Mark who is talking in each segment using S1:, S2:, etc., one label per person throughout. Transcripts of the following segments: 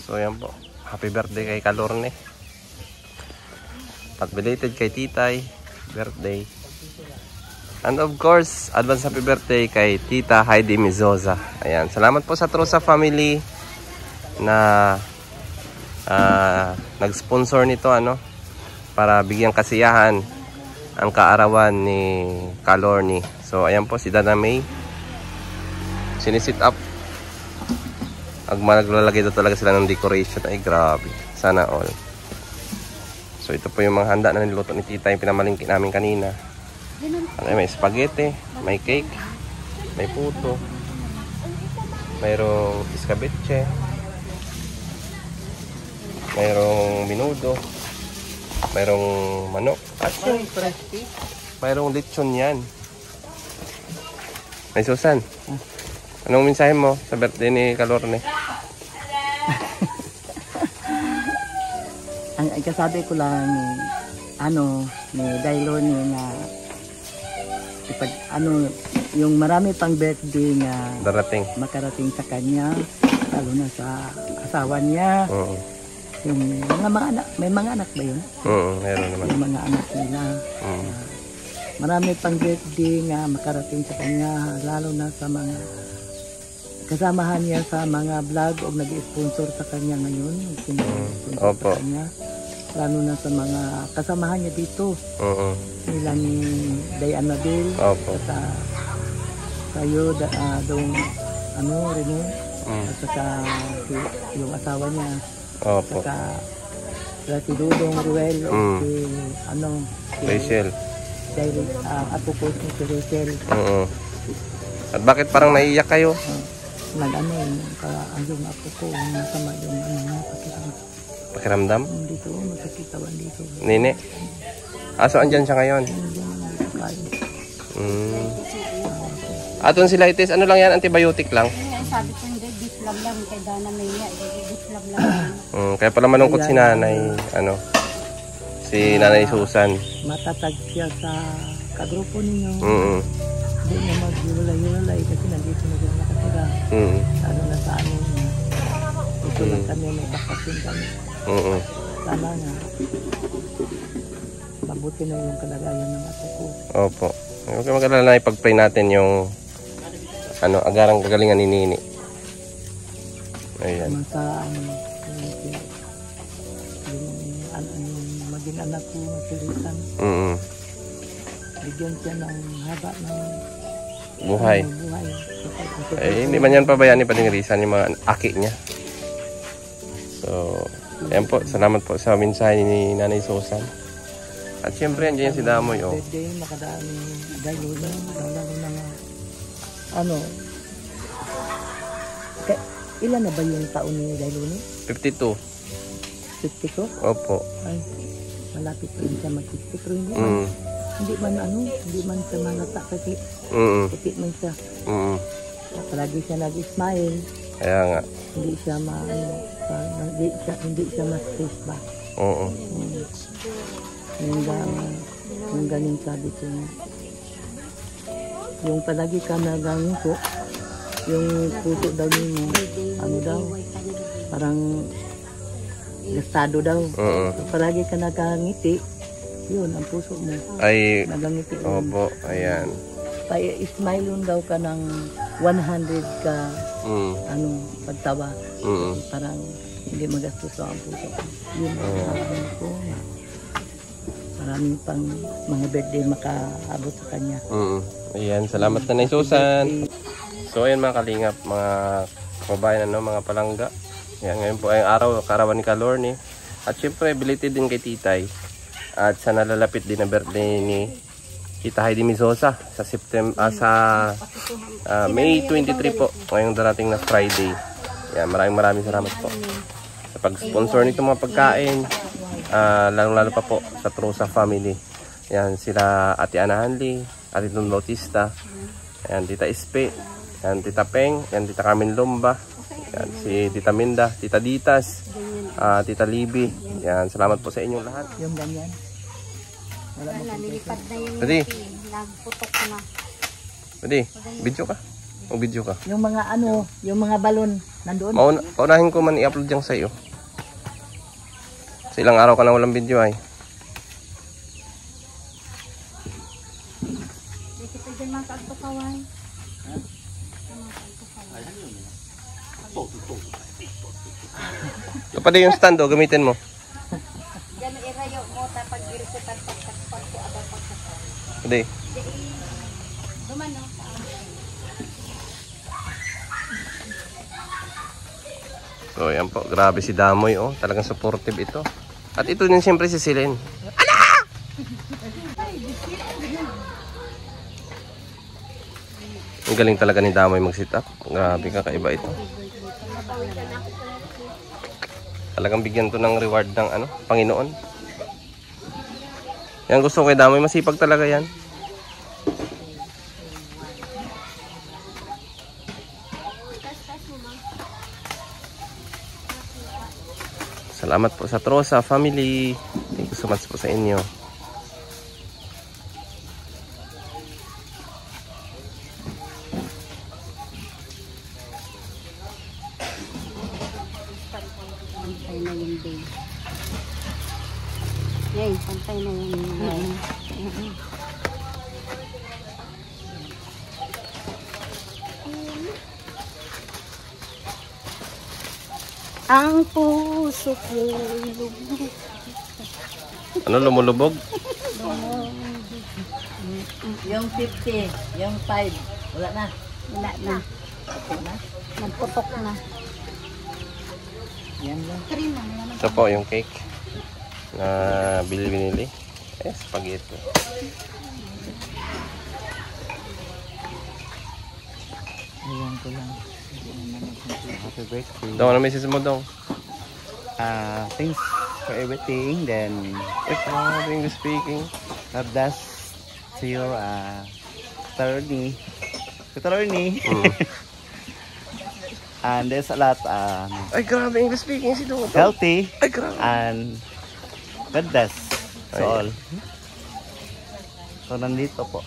S1: So yan po. Happy birthday kay Kalorne. At belated kay Titay. Birthday. And of course, advance happy birthday kay Tita Heidi Mizoza. Ayan. Salamat po sa Trosa family na nag-sponsor nito para bigyang kasiyahan ang kaarawan ni Kalorne. So ayan po si Dana May. Sinisit up. Maglalagay daw talaga sila ng decoration. Ay grabe. Sana all. So ito po yung mga handa na niluto ni Tita, yung pinamalingki namin kanina. May spaghetti, may cake, may puto, mayroong escabeche, mayroong minudo, mayroong manok, at syempre mayroong lechon yan. May Susan, anong mensahe mo sa birthday ni Kalorne?
S2: Ang kasabi ko lang ni Dailoni na yung marami pang birthday na
S1: darating,
S2: makarating sa kanya, lalo na sa asawa niya. Yung mga anak, may mga anak ba yun?
S1: Meron naman.
S2: Yung mga anak nila. Marami pang birthday nga makarating sa kanya, lalo na sa mga kasamahan niya sa mga vlog o nag-sponsor sa kanya ngayon.
S1: Opo.
S2: Sa kanya, lalo na sa mga kasamahan niya dito. Nila ni Diana Bill.
S1: Opo.
S2: At kayo, Rene. At saka yung asawa niya.
S1: Opo.
S2: At saka si Dudong Ruel. Si
S1: Rachel.
S2: Apo ko si Rachel.
S1: At bakit parang naiiyak kayo?
S2: Yung apo ko, masama yung
S1: Pakiramdam?
S2: dito, magkakitawan dito.
S1: Nene? So andyan siya ngayon? Aton sila itis, ano lang yan? Antibiotic lang?
S3: Sabi ko hindi, beef lang kay Dana May niya. Beef lang.
S1: Kaya pala malungkot si nanay, si nanay Susan.
S2: Matatag siya sa kagrupo ninyo. Hindi na mag-yulay-yulay kasi nandito na siya nakatira. Ano na sa amin niya. Ito lang kami, may bakasyon kami. Sana nga. Mabuti na yung kalagayan ng ato ko.
S1: Opo. Huwag ka mag-alala na ipag-pray natin yung agarang kagalingan ni Nini. Ayan.
S2: Sa yung maging anak ko, si Ritan. Bigyan siya ng haba ng
S1: buhay. Hindi man yan pabayaan ni Padingrisan yung mga aki niya. So, ayan po. Salamat po sa mensahe ni Nanay Susan. At syempre, andyan si Damoy.
S2: Birthday, makadaan ni Dailoni. Lalo na ilan na ba yung taon ni Dailoni?
S1: 52.
S2: 52?
S1: Opo.
S2: Ay, malapit rin siya mag-50. Pero hindi man siya malata kasi puti man siya. Palagi siya nag-smile.
S1: Kaya nga.
S2: Hindi siya hindi siya ma-stress ba? Yung galing sabi ko niya. Yung palagi ka nagangko, yung puso daw niya, parang gastado daw. Palagi ka nagangiti, yun, ang puso mo.
S1: Ay,
S2: nagangiti.
S1: opo, ayan.
S2: Smile yun daw ka ng 100 ka, pagtawa. Parang hindi magastos daw ang puso. Yun, ko. Maraming pang mga birthday makaabot sa kanya.
S1: Ayan, salamat na Susan. So ayan mga kalingap, mga kababayan, mga palangga. Ayan, ngayon po ay araw, karawan ni Kalorne. At syempre, belated din kay Titay. At sa nalalapit din na birthday ni Tita Heidi Mizoza sa May 23 po, ngayong darating na Friday. Ayan, maraming salamat po sa pag-sponsor nito mga pagkain. Lalo pa po sa Trosa family. Yan sila Ate Ana Hanley, Ate Don Bautista, yan Tita Ispe, yan Tita Peng, yan Tita Carmen Lumba, yan si Tita Minda, Tita Ditas, Tita Libby. Yan, salamat po sa inyong lahat.
S2: Yung ganyan.
S3: Nilipad na yung
S1: Pwede.
S3: nagputok na.
S1: Pwede, video ka. Mag-video ka.
S2: Yung mga ano, yung mga balon nandoon.
S1: Paunahin ko man i-upload yan sa iyo. Sa ilang araw ka na walang video ay.
S3: Kita dyan mga kaagpakawan.
S1: Ito pa din yung stand o, gamitin mo.
S3: Yan ang irayo mo, tapag irikutan pagkakpag ko abang pagkakpag.
S1: Hindi.
S3: Dumano.
S1: So yan po, grabe si Damoy oh. Talagang supportive ito. At ito din siyempre si Silene. Ang galing talaga ni Damoy mag-sit up. Grabe, kakaiba ito. Talagang bigyan to ng reward ng ano, Panginoon. Yan gusto ko kay Damoy, masipag talaga yan. Salamat po sa Trosa family. Thank you so much po sa inyo.
S3: Pantay na yung day. Yay, pantay na yung day. Ang puso ko lumulubog.
S1: Ano, lumulubog?
S2: Yung 50, yung 5, wala na.
S3: Wala na. Nagputok na.
S2: Yan lang.
S1: Ito po yung cake na binili. Spaghetti.
S2: Ayan ko lang.
S4: Happy birthday.
S1: Dong, ano message mo dong?
S4: Thanks for everything. Then,
S1: English speaking.
S4: God bless to your attorney. And there's a lot
S1: Ay, grabe English speaking si Dong.
S4: healthy
S1: Ay, grabe.
S4: and God bless to
S1: Ay.
S4: all. So, nandito po.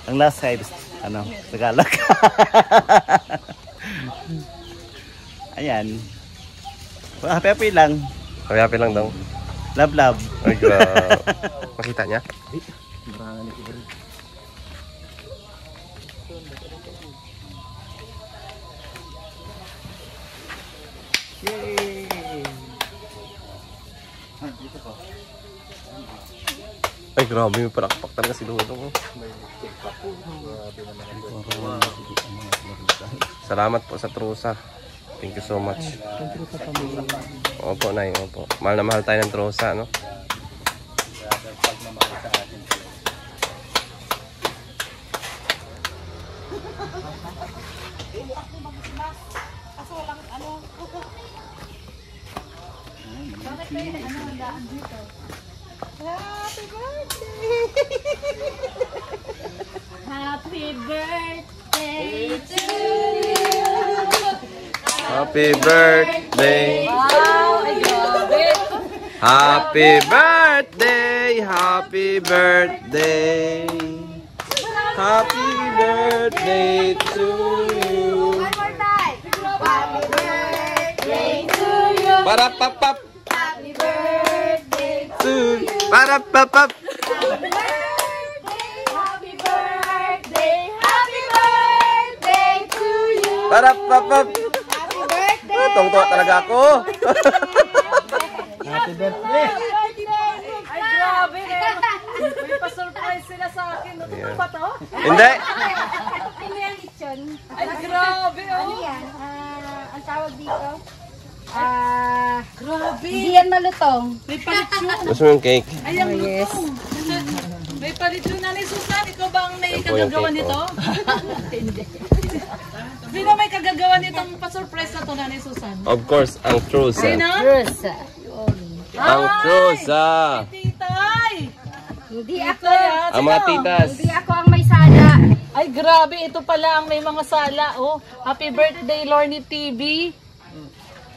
S4: Ang last side, Tagalog. Ayan. Happy lang.
S1: Happy lang daw.
S4: Love, love.
S1: Ay, grabe. Makita niya?
S4: Yay! Dito po.
S1: Ay, grabe. May palakpak talaga si Dudong. Salamat po sa Trosa. Thank you so much.
S2: Thank you sa pamilya.
S1: Opo, Nay. Opo. Mahal na mahal tayo ng Trosa, no?
S3: Happy birthday to you.
S1: Happy birthday.
S3: Wow, ay grabe.
S1: Happy birthday. Happy birthday. Happy birthday to you.
S3: One more time. Happy birthday to you.
S1: Para papap
S3: Happy birthday
S1: to para papap.
S3: Happy birthday. Happy birthday to you.
S1: Para papap.
S3: Happy birthday.
S1: Tungtuwa talaga ako.
S4: Happy birthday!
S3: Ay, grabe eh. May pa-surprise sila sa akin. Ano ba to?
S1: Hindi.
S3: Ano yung lechon?
S5: Ay, grabe,
S3: Ano
S5: oh.
S3: yan? Ang tawag dito?
S5: Grabe.
S3: Hindi yan malutong.
S5: May palitsyon.
S1: Gusto mo yung cake?
S5: Ay, ang lutong. May palitsyon na ni Susan. Ikaw ba ang may
S1: Yan po yung
S5: kagagawa
S1: cake,
S5: nito? Hindi. Sino may kagagawa nitong pa-surprise na to na ni Susan?
S1: Of course, ang Trosa.
S5: Sino?
S3: Rosa.
S1: Ang Trosa.
S5: Titay!
S3: Hindi ako.
S1: Ang mga titas.
S3: Hindi ako ang may sala.
S5: Ay, grabe. Ito pala ang may mga sala. Oh, happy birthday, Lorny TV.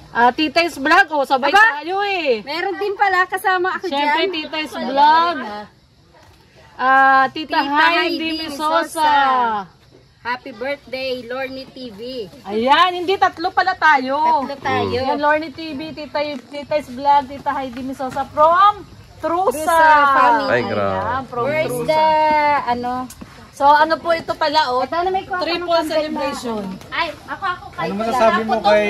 S5: Titay's Vlog. Oh, sabay
S3: Aba!
S5: tayo eh.
S3: Meron din pala kasama ako
S5: Siyempre,
S3: dyan.
S5: Titay's Vlog. Tita
S3: Tita
S5: Heidi
S3: Heidi
S5: Misosa.
S6: Happy birthday, Lorny TV.
S5: Ayan, hindi tatlo pala tayo.
S6: Tatlo tayo.
S5: Yan, Lorny TV, Tita's Vlog, Tita Heidi Misosa from Trusa.
S6: Family.
S1: Ay, grabe.
S5: Ayan, from
S6: Where's
S5: Trusa.
S6: the, So, ano po ito pala, oh?
S3: Ito na may
S5: Triple celebration.
S6: Ay, ako, kayo
S7: Ano
S6: pala.
S7: masasabi
S6: Ako
S7: mo
S6: to.
S7: kay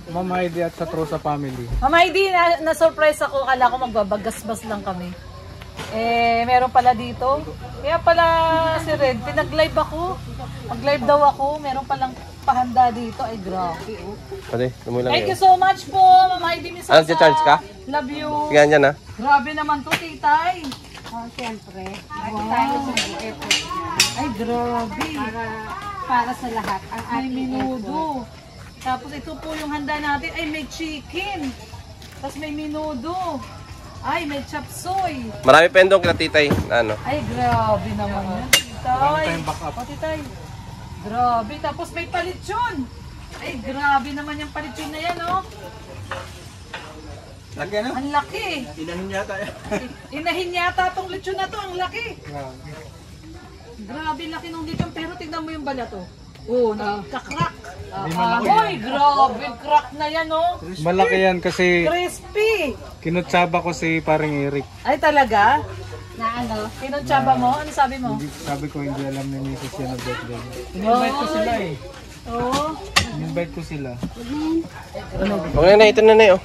S7: Ma'am Heidi at sa Trusa family?
S5: Mama Heidi, na-surprise ako. Kala ko magbabagasbas lang kami. Meron pala dito. Kaya pala si Red, pinag-live ako. Mag-live daw ako. Meron palang pahanda dito. Ay, grabe. Oh.
S1: Pwede, tumuloy lang
S5: Thank you
S1: yun.
S5: so much po, Mama Heidi Misosa.
S1: Charge ka?
S5: Love you.
S1: Sige, andyan ha.
S5: Grabe naman to, titay.
S6: Oh, siyempre. Lagi tayo sa airport.
S5: Ay, grabe.
S6: Para sa lahat. Ang
S5: May
S6: ating
S5: minudo. Tapos ito po yung handa natin. Ay, may chicken. Tapos may minudo. Ay, may chop suey.
S1: Marami pendong kila titay. Ano?
S5: Ay, grabe naman yan. Titay.
S7: tayong backup.
S5: O, titay. Grabe. Tapos may palitsyon. Ay, grabe naman yung palitsyon na yan, oh.
S7: Lagi ano?
S5: Ang laki.
S7: Inahin yata yan.
S5: Inahin yata tong lechon na to. Ang laki. Grabe laki ng lechon. Pero tignan mo yung balat, oh. Oh, nagkakrak. Hoy, grabe. Crack na yan, oh.
S7: Malaki yan kasi
S5: Crispy.
S7: kinutsaba ko si paring Eric.
S5: Ay, talaga?
S6: Na ano?
S5: Pinutsaba mo? Ano sabi mo?
S7: Sabi ko hindi alam ni Mrs. yan na birthday. In-invite ko sila eh.
S5: Oo.
S7: In-invite ko sila.
S1: Okay na, ito na oh.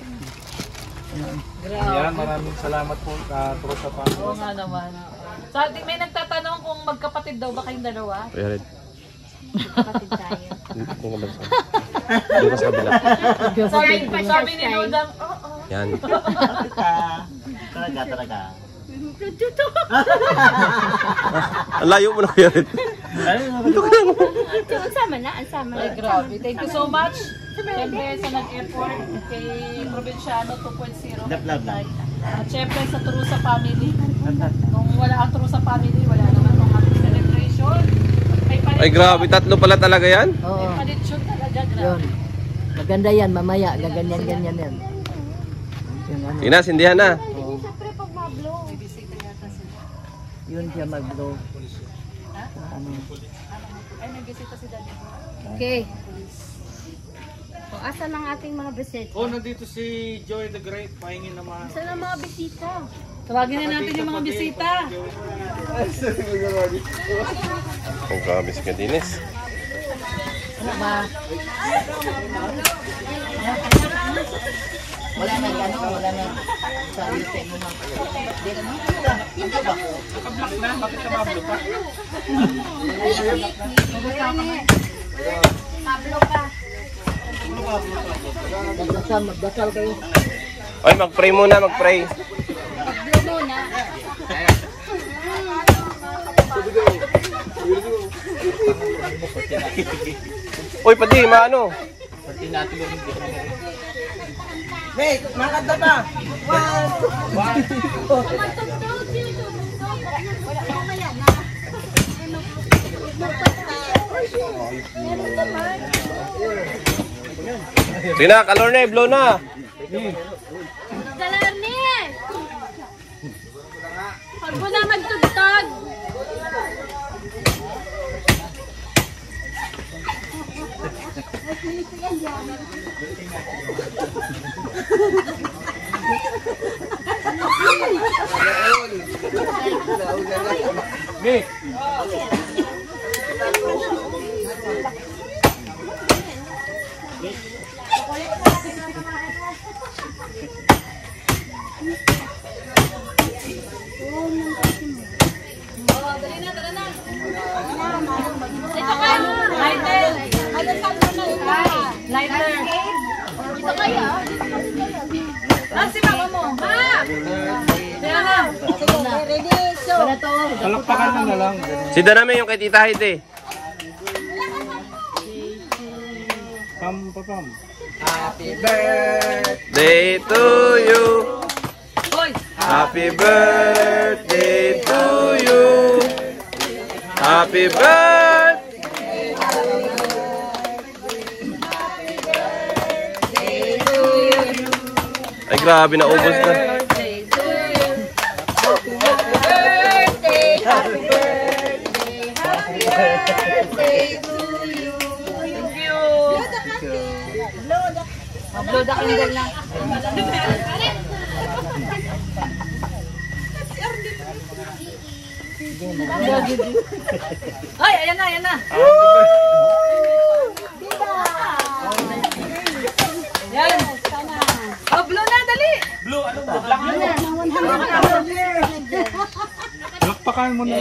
S7: Yan, maraming salamat po sa Trusa family.
S5: Oo nga naman. So, may nagtatanong kung magkapatid daw ba kayong dalawa?
S1: Kuya Red.
S6: Kapatid tayo.
S1: Hindi ka ba sa? Hindi ka sa kabila.
S5: Sabi ni Nodang, oo.
S1: Yan.
S4: Talaga.
S1: Ang layo mo na, Kuya Red.
S6: Ang sama na.
S5: Ay, grabe. Thank you so much. Siyempre sa nag-effort kay Provinciano 2.0. At siyempre sa Trusa family. Kung wala ang Trusa family, wala naman ang ating celebration.
S1: Ay, grabe. Tatlo pala talaga yan.
S2: Oo,
S5: May palitsyon talaga,
S2: yun.
S5: grabe.
S2: Maganda yan, mamaya. Gaganyan-ganyan yan. Yung ano,
S1: Sige na, sindihan na.
S6: Siyempre pag mablo.
S2: yun siya mag-blow. Ano,
S5: Ay, nagbisita si Daddy.
S6: Okay. O, asan ang ating mga bisita?
S7: Oh, nandito si Joy the Great. Pahingin naman.
S6: Asan ang mga bisita?
S5: Tawagin na natin yung mga bisita.
S1: Ang grabe si Kadines.
S2: ano ba? Wala na ano, wala na sa YouTube mo. Di na mo.
S6: Pablo pa.
S2: Magdasal kayo.
S1: Oy, mag-pray muna, mag-pray.
S6: Pablo muna.
S1: Uy, pati, maano? Sige na, kalor na, blow na.
S6: Galarni! Huwag mo na magtugtog! Ito ka! Lighter! Ano
S5: Lighter.
S6: Ito kayo?
S5: Ah, si mama mo. Ma! Kaya na.
S6: Ready? So,
S7: Palakpakan mo na lang.
S1: Sida namin yung kay Tita Heidi.
S7: Pam, pam.
S1: Day to you.
S5: Hoy!
S1: Happy birthday to you. Happy birthday. Ay, grabe na ubos na.
S6: birthday to you. Happy birthday, happy birthday, happy birthday
S5: Blow the candle na. Ay, ayan na, ayan na. Yan. Oh, blow na, dali.
S7: Blue, ano ba? Black na. Lakpakan mo na.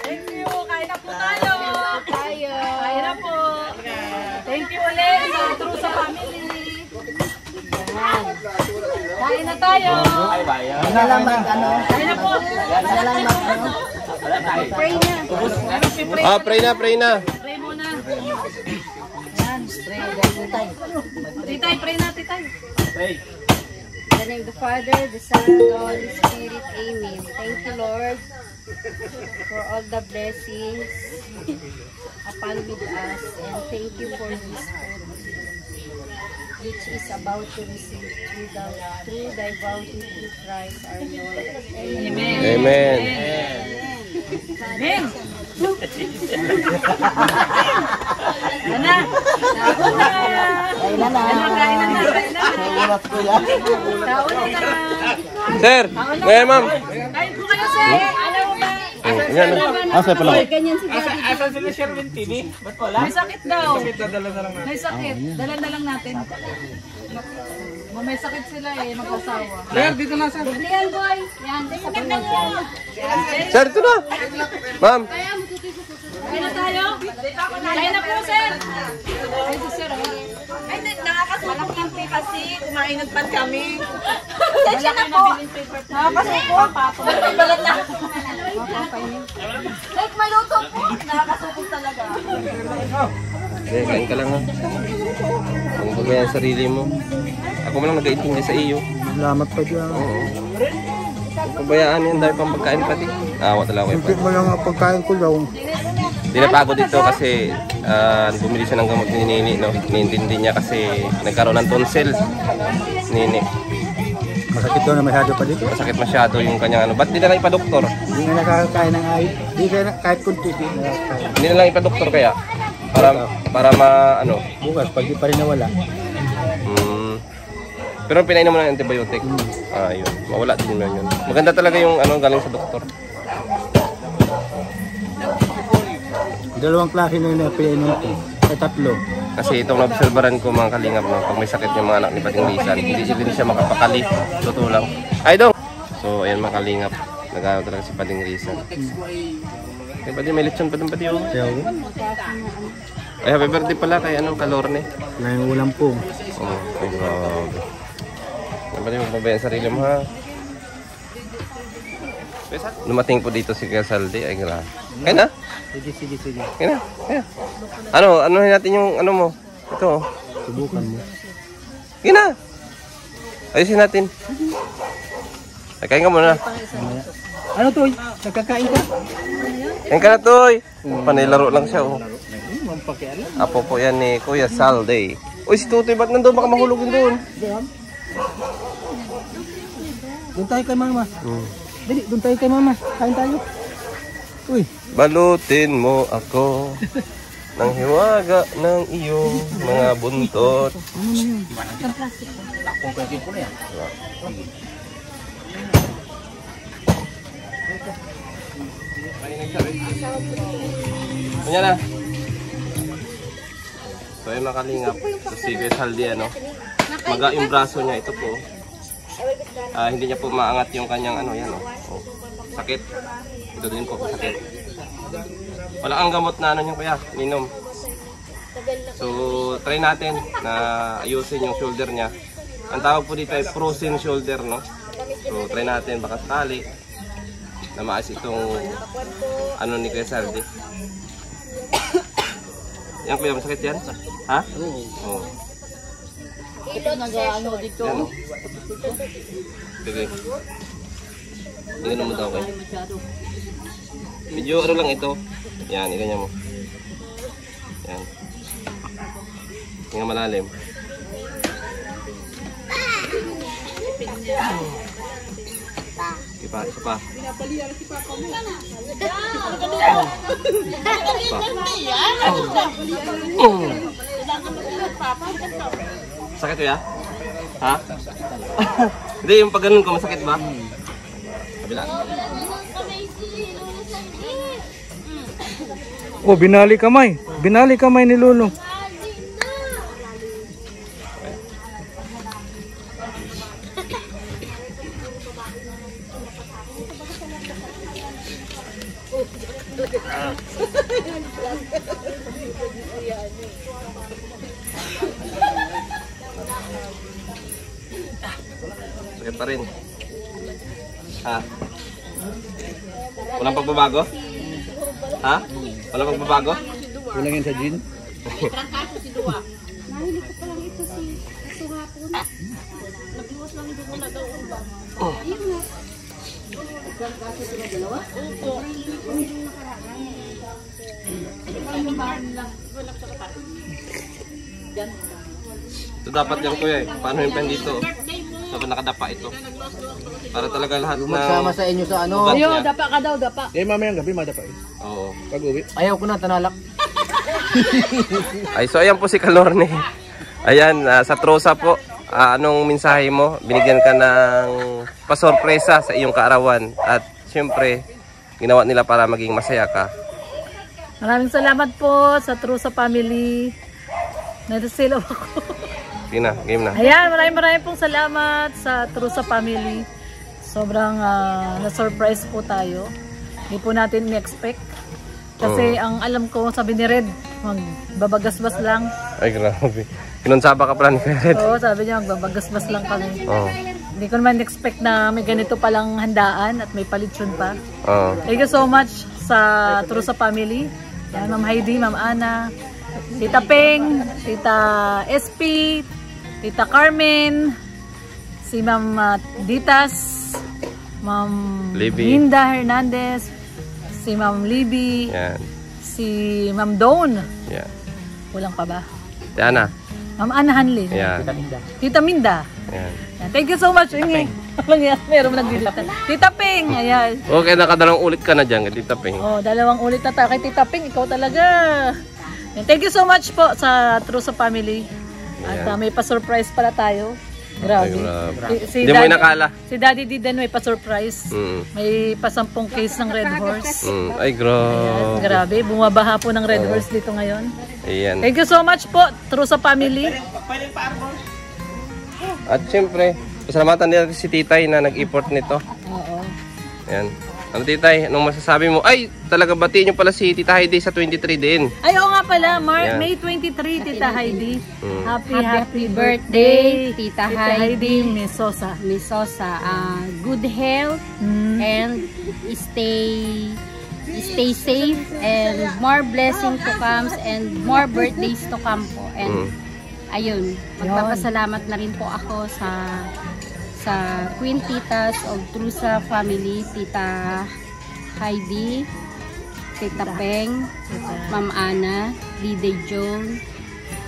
S5: Thank you. Kain na po tayo. Kain na po. Thank you ulit sa True sa Family. Kain na tayo. Kain na po.
S6: Pray na.
S1: Ah, pray na.
S5: Pray muna. Yan. Titay, pray na, titay.
S6: In the name of the Father, the Son, and the Holy Spirit. Amen. Thank you, Lord, for all the blessings upon with us. And thank you for this food, which is about to receive through thy bounty through Christ our Lord. Amen.
S1: Amen.
S5: Amen. Yan na. Kain na.
S1: Sir, ngayon ma'am.
S5: Kain po kayo, sir. Alam mo ba?
S1: Yan.
S4: Asa pala?
S6: Ganyan si Daddy.
S7: Asan sila Sherwin TV? Ba't wala?
S5: May sakit daw.
S7: Dadala na lang natin.
S5: May sakit. Dalan na lang natin. May sakit sila eh, mag-asawa.
S7: Sir, dito na sir.
S6: Ayan, boy. Yan.
S1: Sir, ito na. Ma'am.
S5: Kain na tayo? Kain na po, sir. Ay, sir.
S3: Ay, nakakasuko yung pay kasi kumainagpan kami.
S5: Pasensya na po. Nakakasuko.
S3: Balat na. Like maluto po. Nakakasuko talaga.
S1: Hindi, kain ka lang ha. Kung gagawin ang sarili mo. Ako man lang nag-aintindi sa iyo.
S7: Salamat pa dyan.
S1: Oo. Pabayaan yan, dahil pang pagkain pati. Awa talaga ko
S7: Hindi
S1: yung
S7: mo lang ang pagkain ko daw.
S1: Hindi na pagod dito kasi bumili siya ng gamot ni Nini. No? Iniintindi niya kasi nagkaroon ng tonsil. Nini.
S7: Masakit daw na masyado pa dito.
S1: Masakit masyado yung kanyang ano. Ba't di na lang ipa-doktor?
S7: Hindi na nakakain ng ayos. Hindi na kahit kunti. Hindi na nakakain.
S1: Hindi na lang ipa-doktor kaya? Para ano?
S7: Bukas, pag di pa rin nawala.
S1: Pero pinainom mo na ng antibiotic. Yun. Mawala din naman yun. Maganda talaga yung ano galing sa doktor.
S7: Dalawang klase na yung pinainom ko. Ay, 3.
S1: Kasi itong obserbaran ko mga kalingap no, pag may sakit yung mga anak ni Pating Lisan, hindi siya makapakali. Totoo lang. Ay dong! So ayan mga kalingap. Nag-aaral talaga si Pating Lisan. Kaya pati may lechon pa dun pati oh. Ay happy birthday pala kay Kalorne.
S7: Na yung ulam po.
S1: Oh, ay grabe. Pwede mo pabayaan sarili mo ha. Lumating po dito si Casaldi. Ay grabe. Kaya na?
S7: Sige.
S1: Kaya na. Kaya. Ano natin yung ano mo? Ito.
S7: Subukan mo.
S1: Kaya na. Ayusin natin. Ay, kain ka muna.
S7: Ano to? Nagkakain ka?
S1: Kain ka na Toy. Panilaro lang siya oh.
S7: Mampakialam.
S1: Apo po yan ni Kuya Saldi. Uy si Tutoy ba't nandun? Baka mahulogin doon.
S7: Doon tayo kay mama. Dali, doon tayo kay mama. Kain tayo. Uy.
S1: Balutin mo ako ng hiwaga ng iyong mga buntot. Kanya na. So yung makalingap. So si Kuya Saldi ano. Maga yung braso niya. Ito po. Hindi niya po maangat yung kanyang ano yan oh. Sakit. Ito din po sakit. Wala ang gamot na ano niya kuya, minom. So try natin na ayusin yung shoulder niya. Ang tawag po dito ay frozen shoulder no. So try natin baka sakali na maayos itong ano ni Kuya Saldi. Yan kuya, masakit yan? Ha? Oo.
S5: Ito nag-ano dito.
S1: Yan, sige. Tingnan mo daw kayo. Medyo ano lang ito. Yan, iganyan mo. Yan. Tingnan malalim. Isa pa. Sakit ya? Ha? Hindi, yung pag ganun ko, masakit ba? Kabila.
S7: Oh, binali kamay. Binali kamay ni Lolo.
S1: Sakit pa rin. Ha? Walang pagbabago? Ha? Walang pagbabago?
S7: Kulang yan sa gin.
S6: Nahili ko pa lang ito si Suhapon. Nagluwas lang ito na daw. Ayun na.
S1: Ito dapat yan kuya eh. Paano yung pen dito? Dapat nakadapa ito. Para talaga lahat na...
S7: Magsama sa inyo sa ano.
S1: ugat
S5: Ayo,
S1: niya.
S5: dapa ka daw, dapa.
S7: Eh, mamayang gabi madapa eh.
S1: Oo.
S7: Pag-uwi. Ayaw ko na, tanalak.
S1: Ay, so ayan po si Kalorne. Ayan, sa Trusa po. Anong mensahe mo? Binigyan ka ng pasorpresa sa iyong kaarawan. At syempre, ginawa nila para maging masaya ka.
S5: Maraming salamat po sa Trusa family. Nadasilaw ako.
S1: Sige na, game na.
S5: Ayan, maraming pong salamat sa Trusa family. Sobrang na-surprise po tayo. Hindi po natin ni-expect. Kasi ang alam ko, sabi ni Red, magbabagasbas lang.
S1: Ay, grabe. Kinunsaba ka pala ni Red.
S5: Oo, sabi niya, magbabagasbas lang kami.
S1: Oo.
S5: Hindi ko naman expect na may ganito palang handaan at may palitsyon pa.
S1: Oo.
S5: Thank you so much sa Trusa family. Yan, Ma'am Heidi, Ma'am Ana, Tita Peng, Tita SP, Tita Carmen, si Ma'am Ditas, Ma'am
S1: Libby.
S5: Linda Hernandez, si Ma'am Libby,
S1: Yan.
S5: si Ma'am Dawn.
S1: Yan.
S5: Walang pa ba?
S1: Yan na.
S5: Ma'am Ana Hanlin.
S1: Yan.
S5: Tita Minda.
S1: Yan.
S5: Yan. Thank you so much. Meron nagdilitan. Tita Ping. Ayan.
S1: Okay, nakadalawang ulit ka na dyan kay Tita Peng.
S5: Oh, dalawang ulit na tayo kay Tita Ping. Ikaw talaga. Yan. Thank you so much po sa Trusa family. At may pa-surprise pala tayo. Grabe.
S1: Ay, grabe. Hindi mo inakala.
S5: Si Daddy Didan may pa-surprise. May pa-10 case ng Red Horse.
S1: Ay, grabe.
S5: Ayan, grabe. Bumabaha po ng Red Horse dito ngayon.
S1: Ayan.
S5: Thank you so much po, Trusa family.
S1: At syempre, pasalamatan nila si Titay na nag-import nito.
S5: Oo.
S1: Ayan. Ano Titay, anong masasabi mo? Ay, talaga batiin nyo pala si Tita Heidi sa 23 din.
S5: Ay, oo nga pala,
S1: Ayan.
S5: May 23, Tita Heidi.
S6: Happy birthday, Tita Heidi
S5: Misosa.
S6: Misosa. Good health and stay safe and more blessing to come and more birthdays to come po. And ayun, magpapasalamat na rin po ako sa Queen Titas of Trusa family, Tita Heidi, Tita Peng, Ma'am Ana, Liday Joan,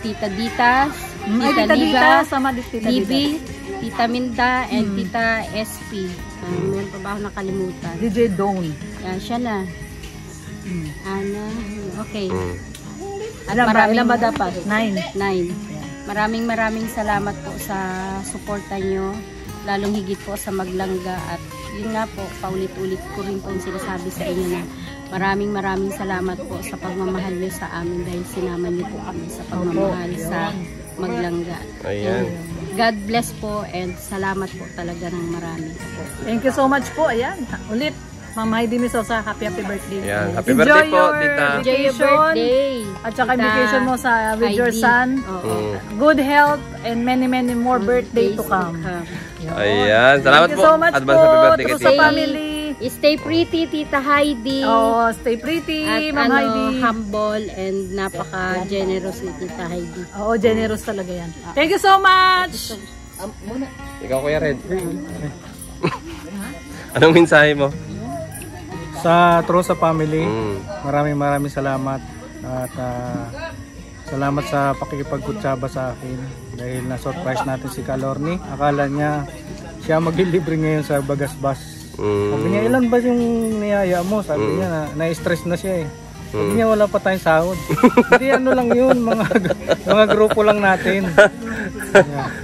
S6: Tita Ditas, Tita Liga, Libby, Tita Minda, and Tita SP. Meron pa ba ako nakalimutan?
S5: DJ Dawn.
S6: Yan, siya na. Ana, okay.
S5: Ilan ba dapat? 9.
S6: 9. Maraming salamat po sa suporta nyo, lalong higit po sa Maglangga, at yun nga po, paulit-ulit ko rin po yung sinasabi sa inyo na maraming salamat po sa pagmamahal nyo sa amin dahil sinama nyo po kami sa pagmamahal sa Maglangga.
S1: Ayan.
S6: God bless po and salamat po talaga ng marami.
S5: Thank you so much po. Ayan, ulit. Ma'am Heidi Misosa, happy birthday.
S1: Ayan. Happy birthday po, Tita.
S6: Enjoy your birthday.
S5: At saka vacation mo with your
S6: Heidi.
S5: son.
S6: Oo.
S5: Good health and many more birthday to come.
S1: Ayan. Salamat
S5: Thank
S1: po.
S5: you so much
S1: Advance
S5: po,
S1: happy birthday kay
S5: Trusa
S1: Tita.
S5: family.
S6: Stay pretty, Tita Heidi.
S5: Oh, stay pretty,
S6: At
S5: Ma'am Heidi.
S6: humble and napaka-generous ni Tita Heidi.
S5: Oo, generous talaga yan. Thank you so much.
S1: Ikaw, Kuya Red. Anong mensahe mo?
S7: Sa Trusa family, maraming salamat. At salamat sa pakikipagkutsaba sa akin. Dahil na-surprise natin si Kalorne. Akala niya siya maglilibre ngayon sa Bagasbas. Sabi niya, ilan ba yung niyaya mo? Sabi niya, na-stress na siya eh. Sabi niya wala pa tayong sahod. Hindi ano lang yun, mga grupo lang natin.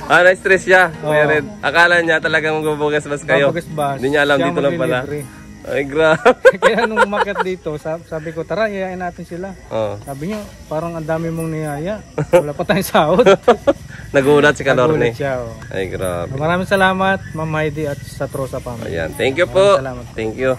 S1: Na-stress siya.
S7: Oo.
S1: Kuya Red. Akala niya talagang magbubugas-bas kayo.
S7: Babagas-bas.
S1: Hindi niya alam
S7: Siya
S1: dito lang pala.
S7: maglilibre.
S1: Ay, grabe.
S7: Kaya nung umakyat dito, sabi ko, tara, iyayain natin sila.
S1: Oh.
S7: Sabi niya, parang ang dami mong niyaya. Wala pa tayong sahod.
S1: Nagulat si Kalorne.
S7: Nagulat siya, oh.
S1: Ay, grabe.
S7: Maraming salamat, Ma'am Heidi at sa Trosa Family.
S1: Ayan. Thank you po.
S7: Salamat.
S1: Thank you.